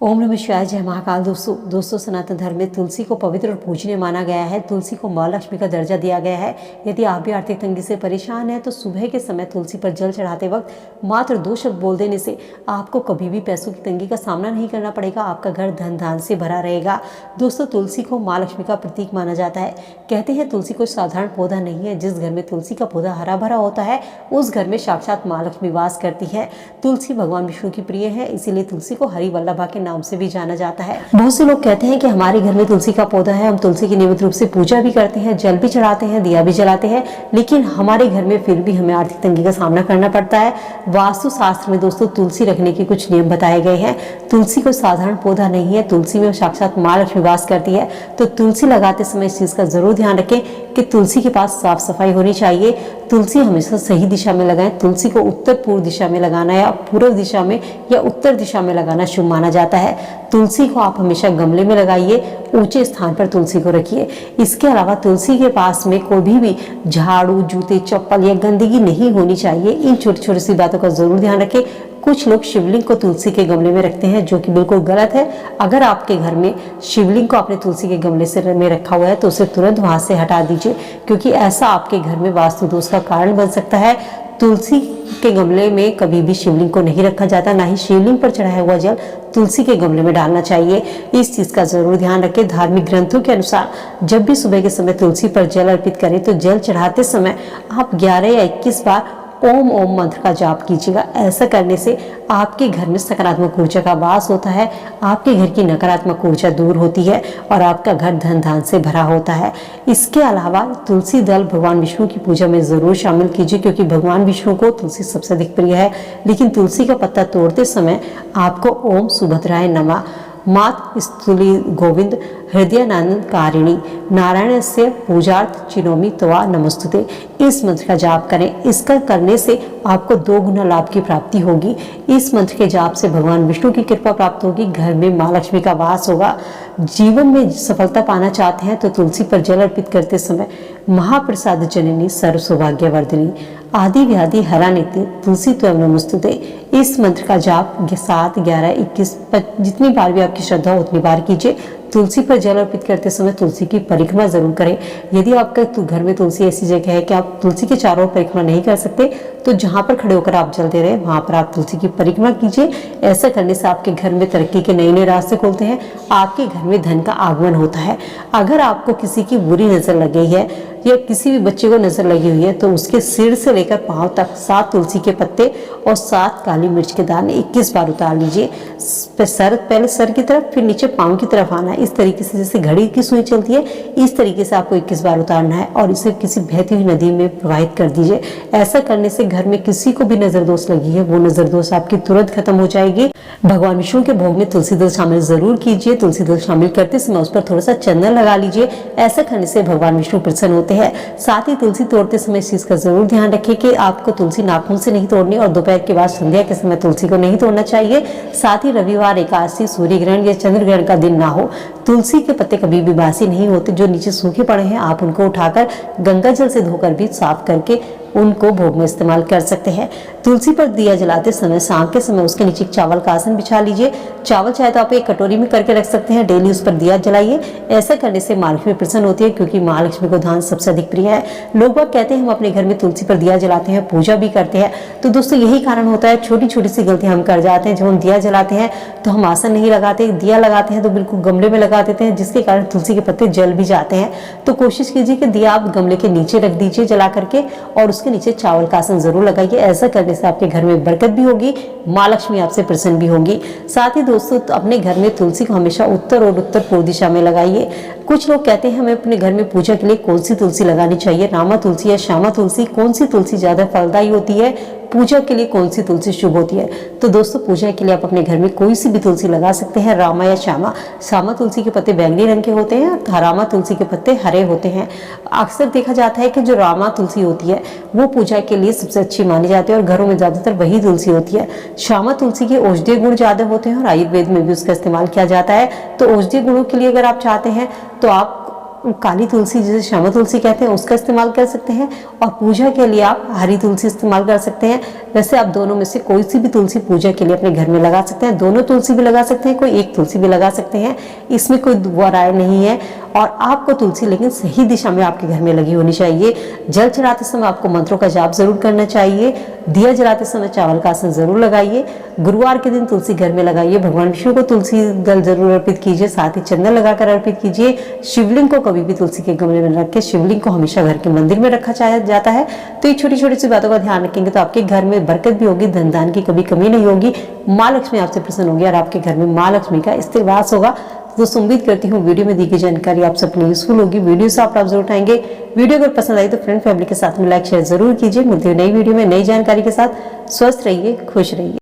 ओम नमः शिवाय। जय महाकाल। दोस्तों सनातन धर्म में तुलसी को पवित्र और पूजनीय माना गया है। तुलसी को माँ लक्ष्मी का दर्जा दिया गया है। यदि आप भी आर्थिक तंगी से परेशान हैं तो सुबह के समय तुलसी पर जल चढ़ाते वक्त मात्र 2 शब्द बोल देने से आपको कभी भी पैसों की तंगी का सामना नहीं करना पड़ेगा। आपका घर धन धान से भरा रहेगा। दोस्तों तुलसी को माँ लक्ष्मी का प्रतीक माना जाता है। कहते हैं तुलसी कोई साधारण पौधा नहीं है। जिस घर में तुलसी का पौधा हरा भरा होता है उस घर में साक्षात माँ लक्ष्मी वास करती है। तुलसी भगवान विष्णु की प्रिय है, इसीलिए तुलसी को हरि वल्लभा के नाम से भी जाना जाता है। बहुत से लोग कहते हैं कि हमारे घर में तुलसी का पौधा है, हम तुलसी की नियमित रूप से पूजा भी करते हैं, जल भी चढ़ाते हैं, दिया भी जलाते हैं, लेकिन हमारे घर में फिर भी हमें आर्थिक तंगी का सामना करना पड़ता है। वास्तु शास्त्र में दोस्तों तुलसी रखने के कुछ नियम बताए गए हैं। तुलसी कोई साधारण पौधा नहीं है, तुलसी में साक्षात माँ लक्ष्मी वास करती है। तो तुलसी लगाते समय इस चीज का जरूर ध्यान रखें कि तुलसी के पास साफ सफाई होनी चाहिए। तुलसी हमेशा सही दिशा में लगाएं। तुलसी को उत्तर पूर्व दिशा में लगाना या पूर्व दिशा में या उत्तर दिशा में लगाना शुभ माना जाता है। तुलसी को आप हमेशा गमले में लगाइए, ऊंचे स्थान पर तुलसी को रखिए। इसके अलावा तुलसी के पास में कोई भी झाड़ू, जूते, चप्पल या गंदगी नहीं होनी चाहिए। इन छोटी छोटी सी बातों का जरूर ध्यान रखें। कुछ लोग शिवलिंग को तुलसी के गमले में रखते हैं, जो कि बिल्कुल गलत है। अगर आपके घर में शिवलिंग को आपने तुलसी के गमले से में रखा हुआ है तो उसे तुरंत वहां से हटा दीजिए, क्योंकि ऐसा आपके घर में वास्तु दोष का कारण बन सकता है। तुलसी के गमले में कभी भी शिवलिंग को नहीं रखा जाता, ना ही शिवलिंग पर चढ़ाया हुआ जल तुलसी के गमले में डालना चाहिए। इस चीज का जरूर ध्यान रखें। धार्मिक ग्रंथों के अनुसार जब भी सुबह के समय तुलसी पर जल अर्पित करें तो जल चढ़ाते समय आप 11 या 21 बार ओम ओम मंत्र का जाप कीजिएगा। ऐसा करने से आपके घर में सकारात्मक ऊर्जा का वास होता है, आपके घर की नकारात्मक ऊर्जा दूर होती है और आपका घर धन धान से भरा होता है। इसके अलावा तुलसी दल भगवान विष्णु की पूजा में जरूर शामिल कीजिए, क्योंकि भगवान विष्णु को तुलसी सबसे अधिक प्रिय है। लेकिन तुलसी का पत्ता तोड़ते समय आपको ओम सुभद्राय नमः, मात स्तुली गोविंद हृदयानंद कारिणी नारायण से पूजार्थ चिनोमी तवा नमस्तुते, इस मंत्र का जाप करें। इसका करने से आपको 2 गुना लाभ की प्राप्ति होगी। इस मंत्र के जाप से भगवान विष्णु की कृपा प्राप्त होगी, घर में माँ लक्ष्मी का वास होगा। जीवन में सफलता पाना चाहते हैं तो तुलसी पर जल अर्पित करते समय महाप्रसाद जननी सर्व सौभाग्यवर्धिनी आदि व्याधि हरा नीति तुलसी त्वं नमस्तुते, इस मंत्र का जाप 7, 11, 21 जितनी बार भी आपकी श्रद्धा हो उतनी बार कीजिए। तुलसी पर जल अर्पित करते समय तुलसी की परिक्रमा जरूर करें। यदि आपका घर में तुलसी ऐसी जगह है कि आप तुलसी के चारों ओर परिक्रमा नहीं कर सकते तो जहां पर खड़े होकर आप जल दे रहे हैं वहां पर आप तुलसी की परिक्रमा कीजिए। ऐसा करने से आपके घर में तरक्की के नए नए रास्ते खुलते हैं, आपके घर में धन का आगमन होता है। अगर आपको किसी की बुरी नजर लगी है या किसी भी बच्चे को नजर लगी हुई है तो उसके सिर से लेकर पांव तक 7 तुलसी के पत्ते और 7 काली मिर्च के दाने 21 बार उतार लीजिए। पहले सर की तरफ, फिर नीचे पांव की तरफ आना है। इस तरीके से जैसे घड़ी की सुई चलती है इस तरीके से आपको 21 बार उतारना है और इसे किसी बहती हुई नदी में प्रवाहित कर दीजिए। ऐसा करने से घर में किसी को भी नजर दोष लगी है वो नजर दोष आपकी तुरंत खत्म हो जाएगी। भगवान विष्णु के भोग में तुलसी दल शामिल जरूर कीजिए। तुलसी दल शामिल करते समय उस पर थोड़ा सा चंदन लगा लीजिए। ऐसा करने से भगवान विष्णु प्रसन्न होते हैं। साथ ही तुलसी तोड़ते समय इस चीज का जरूर ध्यान रखिए कि आपको तुलसी नाखून से नहीं तोड़नी और दोपहर के बाद संध्या के समय तुलसी को नहीं तोड़ना चाहिए। साथ ही रविवार, एकादशी, सूर्य ग्रहण या चंद्र ग्रहण का दिन ना हो। तुलसी के पत्ते कभी भी बासी नहीं होते। जो नीचे सूखे पड़े हैं आप उनको उठाकर गंगा जल से धोकर भी साफ करके उनको भोग में इस्तेमाल कर सकते हैं। तुलसी पर दिया जलाते समय शाम के समय उसके नीचे चावल का आसन बिछा लीजिए। चावल चाहे तो आप एक कटोरी में करके रख सकते हैं। डेली उस पर दिया जलाइए। ऐसा करने से माँ लक्ष्मी प्रसन्न होती है, क्योंकि माँ लक्ष्मी को दान सबसे अधिक प्रिय है। लोग बाग कहते हैं हम अपने घर में तुलसी पर दिया जलाते हैं, पूजा भी करते हैं। तो दोस्तों यही कारण होता है, छोटी छोटी सी गलतियां हम कर जाते हैं। जब हम दिया जलाते हैं तो हम आसन नहीं लगाते, दिया लगाते हैं तो बिल्कुल गमले में लगा देते हैं, जिसके कारण तुलसी के पत्ते जल भी जाते हैं। तो कोशिश कीजिए कि दिया आप गमले के नीचे रख दीजिए जला करके और उसके नीचे चावल का आसन जरूर लगाइए। ऐसा करने से आपके घर में बरकत भी होगी, माँ लक्ष्मी आपसे प्रसन्न भी होंगी। साथ ही दोस्तों अपने घर में तुलसी को हमेशा उत्तर और उत्तर पूर्व दिशा में लगाइए। कुछ लोग कहते हैं हमें अपने घर में पूजा के लिए कौन सी तुलसी लगानी चाहिए, रामा तुलसी या श्यामा तुलसी, कौन सी तुलसी ज्यादा फलदायी होती है, पूजा के लिए कौन सी तुलसी शुभ होती है। तो दोस्तों पूजा के लिए आप अपने घर में कोई सी भी तुलसी लगा सकते हैं, रामा या श्यामा। श्यामा तुलसी के पत्ते बैंगनी रंग के होते हैं, रामा तुलसी के पत्ते हरे होते हैं। अक्सर देखा जाता है कि जो रामा तुलसी होती है वो पूजा के लिए सबसे अच्छी मानी जाती है और घरों में ज्यादातर वही तुलसी होती है। श्यामा तुलसी के औषधीय गुण ज्यादा होते हैं और आयुर्वेद में भी उसका इस्तेमाल किया जाता है। तो औषधीय गुणों के लिए अगर आप चाहते हैं तो आप काली तुलसी जिसे श्यामा तुलसी कहते हैं उसका इस्तेमाल कर सकते हैं, और पूजा के लिए आप हरी तुलसी इस्तेमाल कर सकते हैं। वैसे आप दोनों में से कोई सी भी तुलसी पूजा के लिए अपने घर में लगा सकते हैं। दोनों तुलसी भी लगा सकते हैं, कोई एक तुलसी भी लगा सकते हैं, इसमें कोई दो राय नहीं है। और आपको तुलसी लेकिन सही दिशा में आपके घर में लगी होनी चाहिए। जल चढ़ाते समय आपको मंत्रों का जाप जरूर करना चाहिए। दिया जलाते समय चावल का आसन जरूर लगाइए। गुरुवार के दिन तुलसी घर में लगाइए। भगवान विष्णु को तुलसी दल जरूर अर्पित कीजिए, साथ ही चंदन लगाकर अर्पित कीजिए। शिवलिंग को कभी भी तुलसी के गमले में रख के, शिवलिंग को हमेशा घर के मंदिर में रखा जाता है। तो ये छोटी छोटी सी बातों का ध्यान रखेंगे तो आपके घर में बरकत भी होगी, धन दान की कभी कमी नहीं होगी, माँ लक्ष्मी आपसे प्रसन्न होगी और आपके घर में माँ लक्ष्मी का स्थिर वास होगा। दोस्तों उम्मीद करती हूँ वीडियो में दी गई जानकारी आप सबके यूजफुल होगी। वीडियो से आप जरूर उठाएंगे। वीडियो अगर पसंद आई तो फ्रेंड फैमिली के साथ में लाइक शेयर जरूर कीजिए। मिलते हुए नई वीडियो में नई जानकारी के साथ। स्वस्थ रहिए, खुश रहिए।